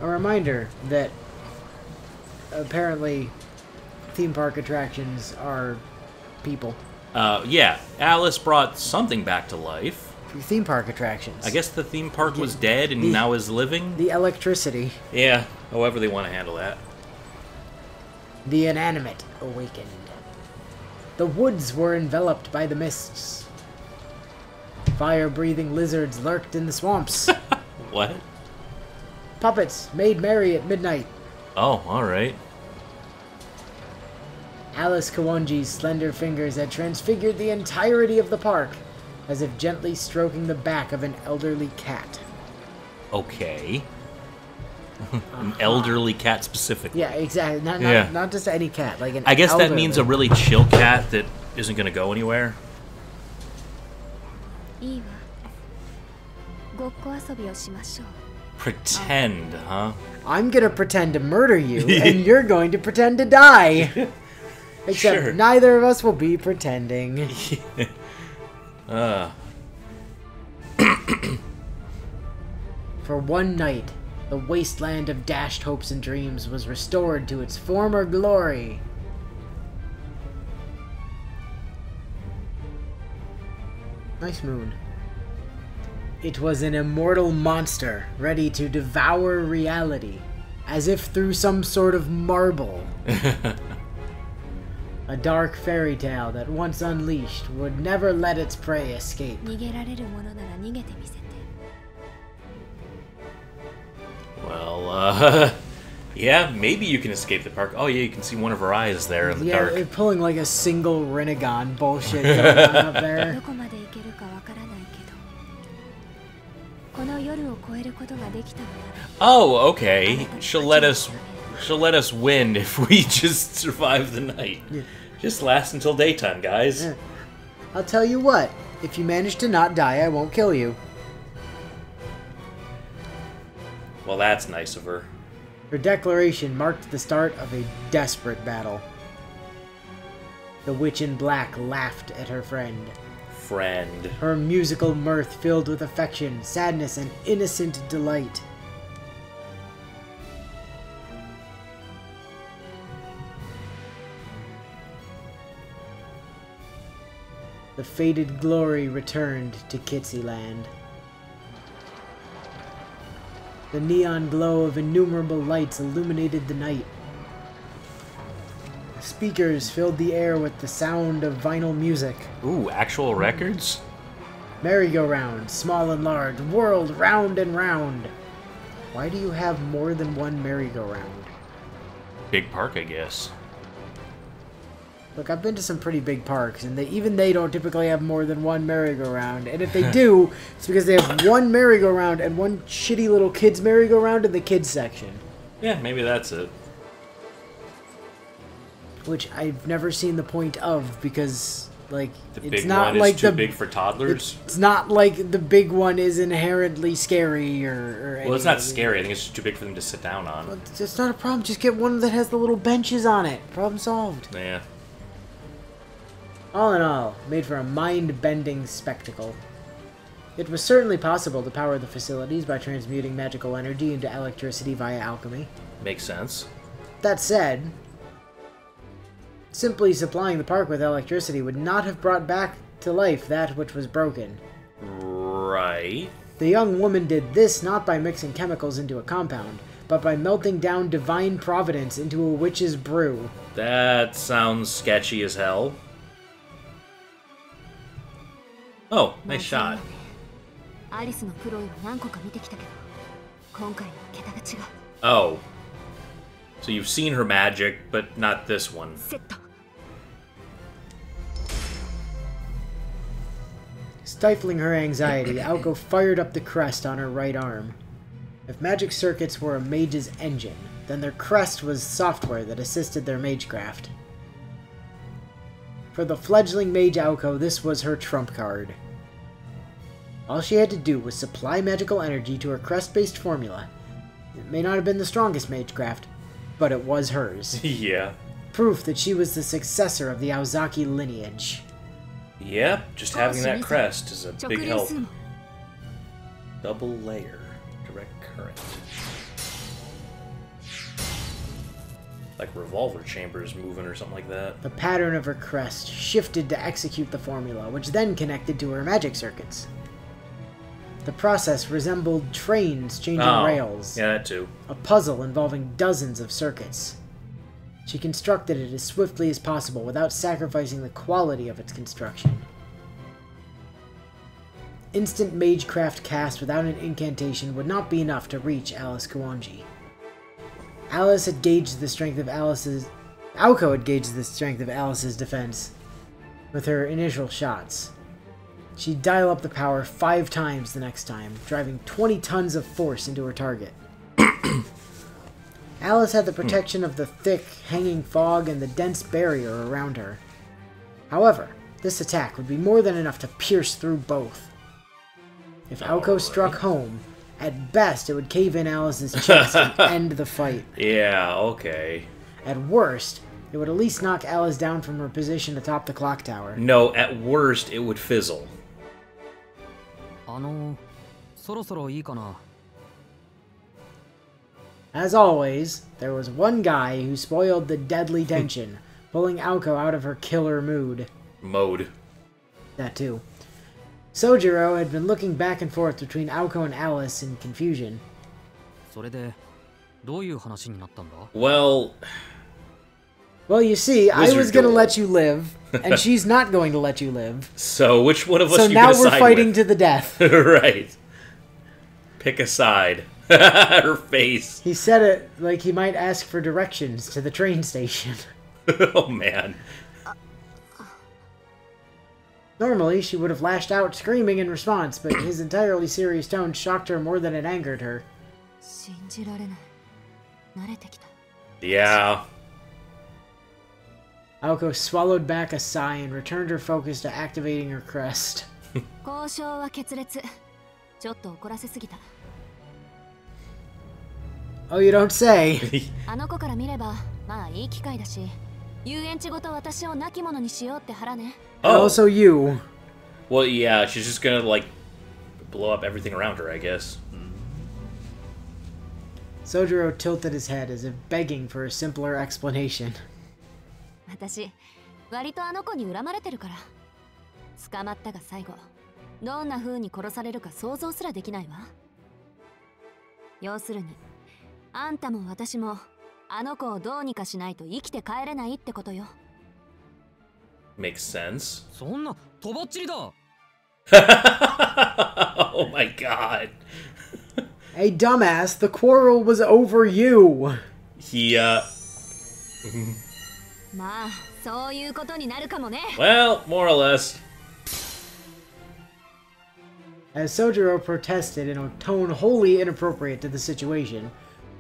A reminder that apparently theme park attractions are people. Yeah, Alice brought something back to life. Theme park attractions. I guess the theme park was dead and now is living? The electricity. Yeah, however they want to handle that. The inanimate awakened. The woods were enveloped by the mists. Fire-breathing lizards lurked in the swamps. What? Puppets made merry at midnight. Oh, alright. Alice Kawanji's slender fingers had transfigured the entirety of the park, as if gently stroking the back of an elderly cat. Okay. An elderly cat specifically. Yeah, exactly. Not just any cat. Like an I guess elderly. that means a really chill cat that isn't going to go anywhere. Pretend, huh? I'm gonna pretend to murder you, and you're going to pretend to die. Except Sure. neither of us will be pretending. For one night, the wasteland of dashed hopes and dreams was restored to its former glory. Nice moon. It was an immortal monster, ready to devour reality, as if through some sort of marble. A dark fairy tale that once unleashed would never let its prey escape. Well, yeah, maybe you can escape the park. Oh yeah, you can see one of her eyes there in the dark. Yeah, pulling like a single Renegon bullshit going on up there. Oh, okay. She'll let us win if we just survive the night. Yeah. Just last until daytime, guys. Yeah. I'll tell you what, if you manage to not die, I won't kill you. Well, that's nice of her. Her declaration marked the start of a desperate battle. The witch in black laughed at her friend. Her musical mirth filled with affection, sadness, and innocent delight. The faded glory returned to Kitsyland. The neon glow of innumerable lights illuminated the night. Speakers filled the air with the sound of vinyl music. Ooh, actual records? Merry-go-round, small and large, whirled round and round. Why do you have more than one merry-go-round? Big park, I guess. Look, I've been to some pretty big parks, and even they don't typically have more than one merry-go-round. And if they do, it's because they have one merry-go-round and one shitty little kids merry-go-round in the kids section. Yeah, maybe that's it. Which I've never seen the point of, because, like, The it's big not one like is too big for toddlers? It's not like the big one is inherently scary or anything. Well, it's not scary. I think it's just too big for them to sit down on. Well, it's not a problem. Just get one that has the little benches on it. Problem solved. Yeah. All in all, made for a mind-bending spectacle. It was certainly possible to power the facilities by transmuting magical energy into electricity via alchemy. Makes sense. That said, simply supplying the park with electricity would not have brought back to life that which was broken. Right. The young woman did this not by mixing chemicals into a compound, but by melting down divine providence into a witch's brew. That sounds sketchy as hell. Oh, nice shot. Oh. So you've seen her magic, but not this one. Stifling her anxiety, Aoko fired up the crest on her right arm. If magic circuits were a mage's engine, then their crest was software that assisted their magecraft. For the fledgling mage Aoko, this was her trump card. All she had to do was supply magical energy to her crest-based formula. It may not have been the strongest magecraft, but it was hers. Yeah. Proof that she was the successor of the Aozaki lineage. Yep, just having that crest is a big help. Double layer. Direct current. Like revolver chambers moving or something like that. The pattern of her crest shifted to execute the formula, which then connected to her magic circuits. The process resembled trains changing rails. Yeah, that too. A puzzle involving dozens of circuits. She constructed it as swiftly as possible without sacrificing the quality of its construction. Instant magecraft cast without an incantation would not be enough to reach Alice Kuwanji. Alice had gauged the strength of Aoko had gauged the strength of Alice's defense with her initial shots. She'd dial up the power 5 times the next time, driving 20 tons of force into her target. Alice had the protection of the thick, hanging fog and the dense barrier around her. However, this attack would be more than enough to pierce through both. If Aoko struck home, at best it would cave in Alice's chest and end the fight. Yeah, okay. At worst, it would at least knock Alice down from her position atop the clock tower. No, at worst it would fizzle. As always, there was one guy who spoiled the deadly tension, pulling Aoko out of her killer mood. Mode. That too. Soujuuro had been looking back and forth between Aoko and Alice in confusion. Well, you see, I was going to duel. let you live, and she's not going to let you live. So which one of us So you now gonna we're side fighting with? to the death. Right. Pick a side. Her face. He said it like he might ask for directions to the train station. Oh, man. Normally, she would have lashed out screaming in response, but his entirely serious tone shocked her more than it angered her. Yeah. Aoko swallowed back a sigh and returned her focus to activating her crest. Oh, you don't say. Oh. Also you. Well, yeah, she's just gonna, like, blow up everything around her, I guess. Soujuuro tilted his head as if begging for a simpler explanation. Makes sense. そんなとばっちりだ。 Oh my god. Hey, dumbass, the quarrel was over you. He, well, more or less. As Soujuuro protested in a tone wholly inappropriate to the situation,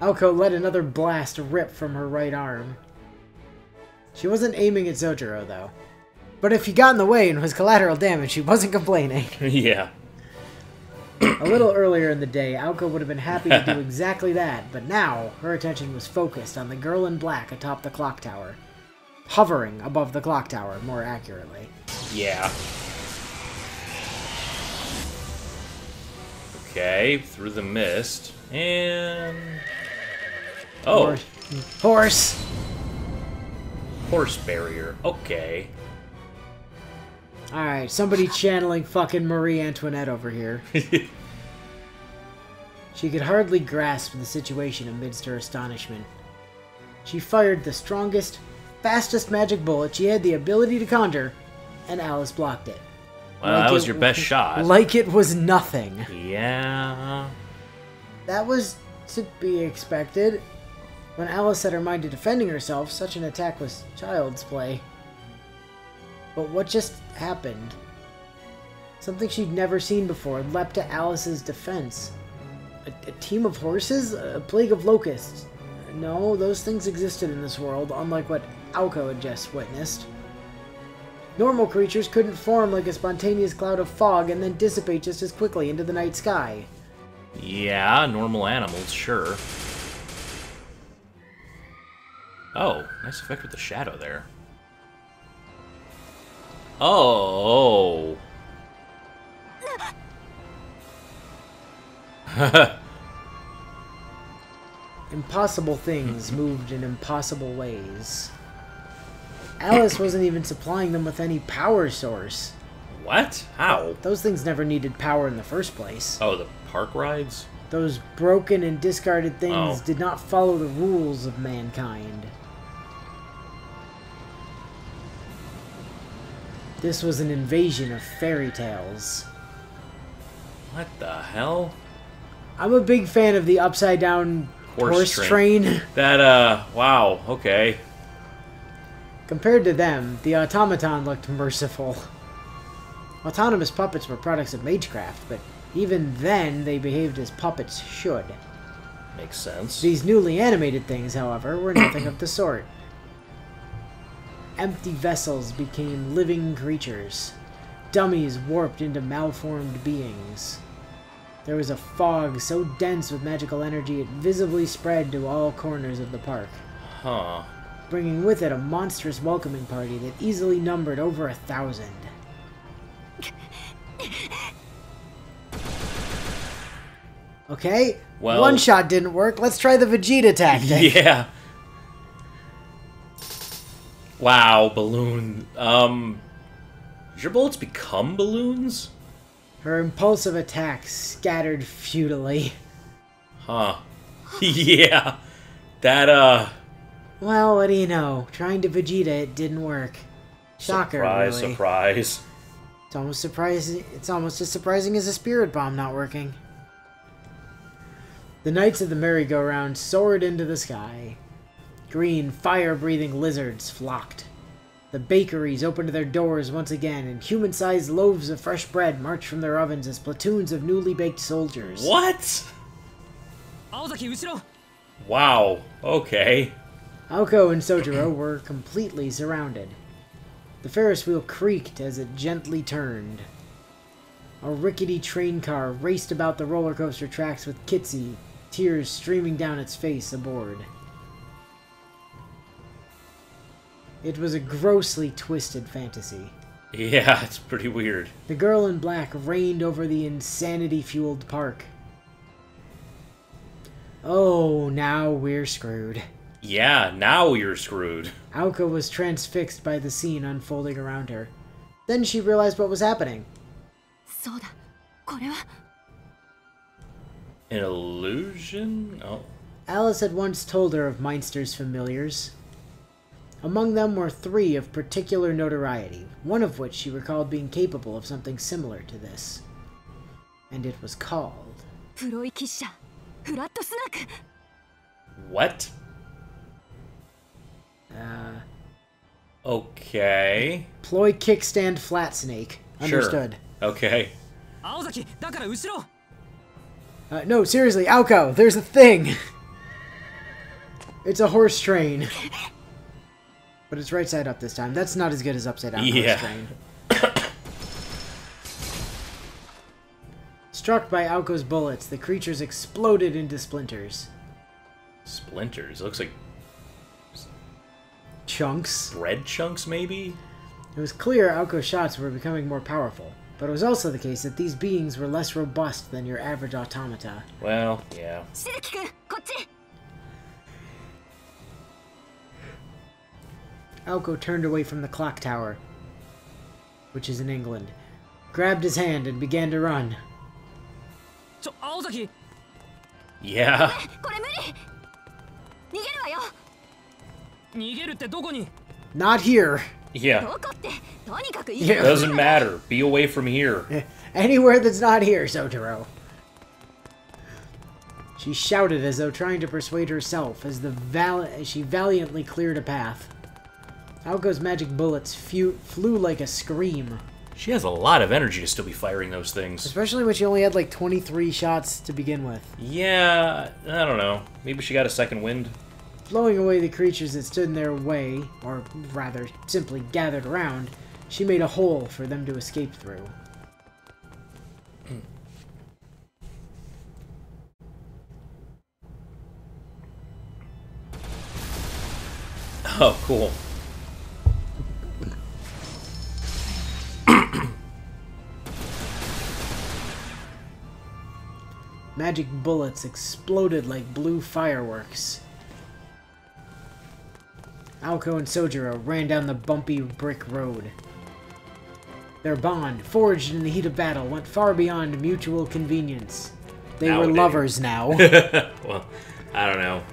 Aoko let another blast rip from her right arm. She wasn't aiming at Soujuuro, though. But if he got in the way and was collateral damage, she wasn't complaining. Yeah. A little earlier in the day, Aoko would have been happy to do exactly that, but now her attention was focused on the girl in black atop the clock tower. Hovering above the clock tower, more accurately. Yeah. Okay, through the mist, and... Oh! Horse! Horse barrier, okay. Alright, somebody channeling fucking Marie Antoinette over here. She could hardly grasp the situation amidst her astonishment. She fired the strongest, fastest magic bullet she had the ability to conjure, and Alice blocked it. Well, that was your best shot. Like it was nothing. Yeah. That was to be expected. When Alice set her mind to defending herself, such an attack was child's play. But what just happened? Something she'd never seen before leapt to Alice's defense. A team of horses? A plague of locusts? No, those things existed in this world, unlike what Aoko had just witnessed. Normal creatures couldn't form like a spontaneous cloud of fog and then dissipate just as quickly into the night sky. Yeah, normal animals, sure. Oh, nice effect with the shadow there. Oh. impossible things moved in impossible ways. Alice wasn't even supplying them with any power source. What? How? Those things never needed power in the first place. Oh, the park rides? Those broken and discarded things Oh. did not follow the rules of mankind. This was an invasion of fairy tales. What the hell? I'm a big fan of the upside down horse train. That, wow, okay. Compared to them, the automaton looked merciful. Autonomous puppets were products of magecraft, but even then they behaved as puppets should. Makes sense. These newly animated things, however, were nothing of the sort. Empty vessels became living creatures. Dummies warped into malformed beings. There was a fog so dense with magical energy it visibly spread to all corners of the park, Huh. bringing with it a monstrous welcoming party that easily numbered over 1,000. Okay, Well- one shot didn't work. Let's try the Vegeta tactic. Yeah. Wow, balloon. Did your bullets become balloons? Her impulsive attack scattered futilely. Huh. Yeah. That, Well, what do you know? Trying to Vegeta, it didn't work. Shocker, surprise, really. surprise. It's almost surprising. It's almost as surprising as a spirit bomb not working. The knights of the merry-go-round soared into the sky. Green, fire-breathing lizards flocked. The bakeries opened their doors once again, and human-sized loaves of fresh bread marched from their ovens as platoons of newly baked soldiers. What? 青崎後ろ Wow, okay. Aoko and Soujuuro were completely surrounded. The Ferris wheel creaked as it gently turned. A rickety train car raced about the roller coaster tracks with Kitsy, tears streaming down its face aboard. It was a grossly twisted fantasy. Yeah, it's pretty weird. The girl in black reigned over the insanity-fueled park. Oh, now we're screwed. Yeah, now you're screwed. Aoko was transfixed by the scene unfolding around her. Then she realized what was happening. そうだこれは An illusion? Oh. Alice had once told her of Meinster's familiars. Among them were 3 of particular notoriety, one of which she recalled being capable of something similar to this. And it was called... プロイキッシャフラットスナック What? Okay. Ploy Kickstand Flat Snake. Understood. Sure. Okay. 青崎だから後ろ No, seriously, Aoko, there's a thing! It's a horse train. But it's right side up this time. That's not as good as upside down Yeah. horse train. Struck by Aoko's bullets, the creatures exploded into splinters. Splinters. Looks like Chunks. bread chunks, maybe? It was clear Aoko's shots were becoming more powerful, but it was also the case that these beings were less robust than your average automata. Well, yeah. しずきくんこっち Aoko turned away from the clock tower, which is in England, grabbed his hand and began to run. ちょ青崎 Yeah. これ無理逃げるわよ逃げるってどこに Not here! ど Yeah. こってとにかく Yeah. Doesn't matter. Be away from here. Anywhere that's not here, Soujuuro. She shouted as though trying to persuade herself as she valiantly cleared a path. Aoko's magic bullets flew like a scream, She has a lot of energy to still be firing those things. especially when she only had like 23 shots to begin with. Yeah, I don't know. Maybe she got a second wind. Blowing away the creatures that stood in their way, or rather, simply gathered around, she made a hole for them to escape through. Oh, cool. magic bullets exploded like blue fireworks. Aoko and Soujuuro ran down the bumpy brick road. Their bond, forged in the heat of battle, went far beyond mutual convenience. They were lovers now. Well, I don't know.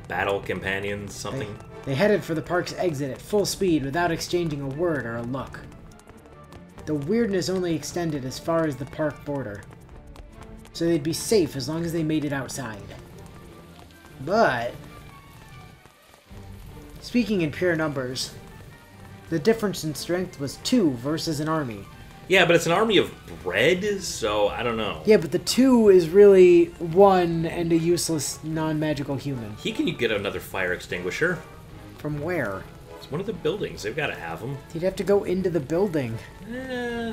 Battle companions, something? They headed for the park's exit at full speed without exchanging a word or a look. The weirdness only extended as far as the park border, so they'd be safe as long as they made it outside. But, speaking in pure numbers, the difference in strength was 2 versus an army. Yeah, but it's an army of bread, so I don't know. Yeah, but the 2 is really 1 and a useless, non-magical human. He can get another fire extinguisher. From where? It's one of the buildings. They've got to have them. He'd have to go into the building. Eh.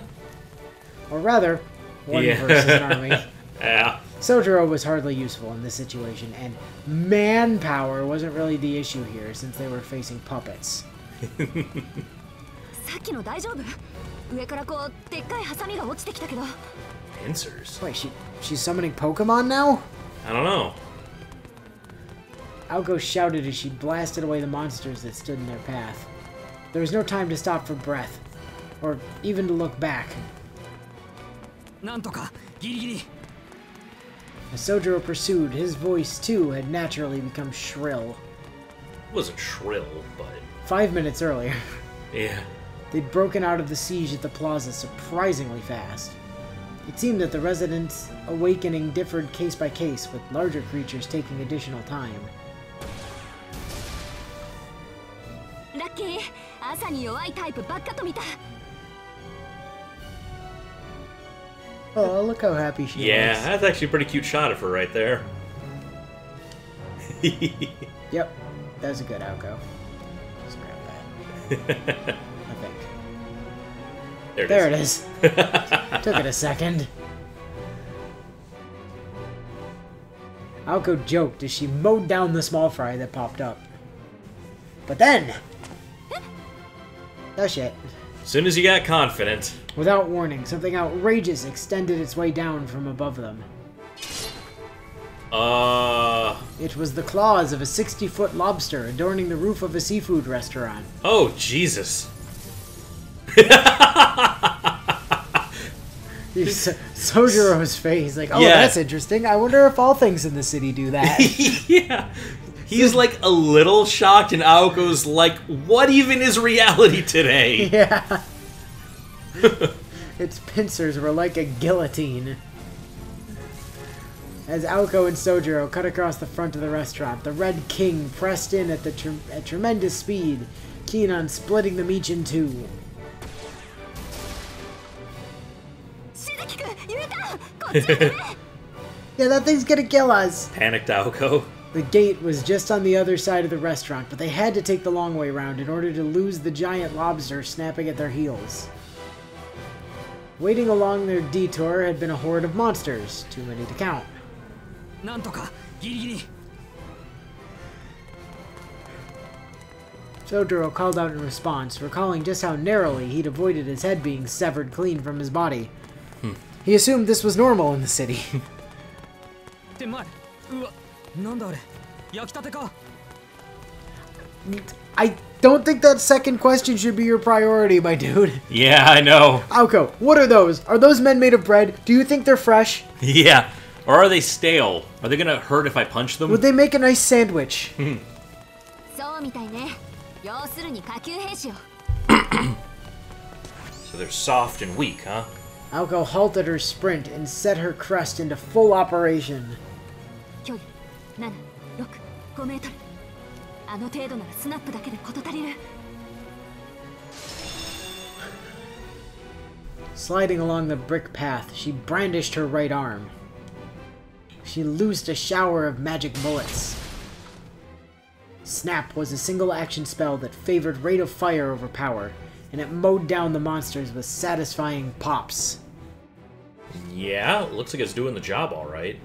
Or rather, 1 versus an army. Yeah. Soujuuro was hardly useful in this situation, and manpower wasn't really the issue here since they were facing puppets. さっきの大丈夫？上からこうでっかいハサミが落ちてきたけど。 Pincers? Wait, she's summoning Pokemon now? I don't know. Aoko shouted as she blasted away the monsters that stood in their path. There was no time to stop for breath, or even to look back. なんとかギリギリ。 As Soujuuro pursued, his voice too had naturally become shrill. It wasn't shrill, but 5 minutes earlier, yeah. they'd broken out of the siege at the plaza surprisingly fast. It seemed that the residents' awakening differed case by case, with larger creatures taking additional time. ラッキー、朝に弱いタイプばっかと見た。 Oh, look how happy she Yeah, looks. that's actually a pretty cute shot of her right there. Yep, that was a good Aoko. Just grab that. I think. There it is. Took it a second. Aoko joked as she mowed down the small fry that popped up. But then... Oh shit. As soon as you got confident. Without warning, something outrageous extended its way down from above them. It was the claws of a 60-foot lobster adorning the roof of a seafood restaurant. Oh, Jesus. Soujuro's face, like, oh, Yeah. that's interesting. I wonder if all things in the city do that. Yeah. He's like a little shocked, and Aoko's like, what even is reality today? Yeah. Its pincers were like a guillotine. As Aoko and Soujuuro cut across the front of the restaurant, the Red King pressed in at tremendous speed, keen on splitting them each in 2. しずきくん、ゆうた、こっちへ来れ。 Yeah, that thing's gonna kill us! Panicked Aoko. The gate was just on the other side of the restaurant, but they had to take the long way round in order to lose the giant lobster snapping at their heels. Waiting along their detour had been a horde of monsters, too many to count. なんとかギリギリ。 Soujuuro called out in response, recalling just how narrowly he'd avoided his head being severed clean from his body. He assumed this was normal in the city. 手前。うわ、なんだあれ。焼きたてか。 I don't think that second question should be your priority, my dude. Yeah, I know. Aoko, what are those? Are those men made of bread? Do you think they're fresh? Yeah. Or are they stale? Are they gonna hurt if I punch them? Would they make a nice sandwich? そうみたいね。要するに下級兵士よ。 So they're soft and weak, huh? Aoko halted her sprint and set her crest into full operation. 距離7、6、5メートル。あの程度ならスナップだけで事足りる。 Sliding along the brick path, she brandished her right arm. She loosed a shower of magic bullets. Snap was a single action spell that favored rate of fire over power, and it mowed down the monsters with satisfying pops. Yeah, looks like it's doing the job all right.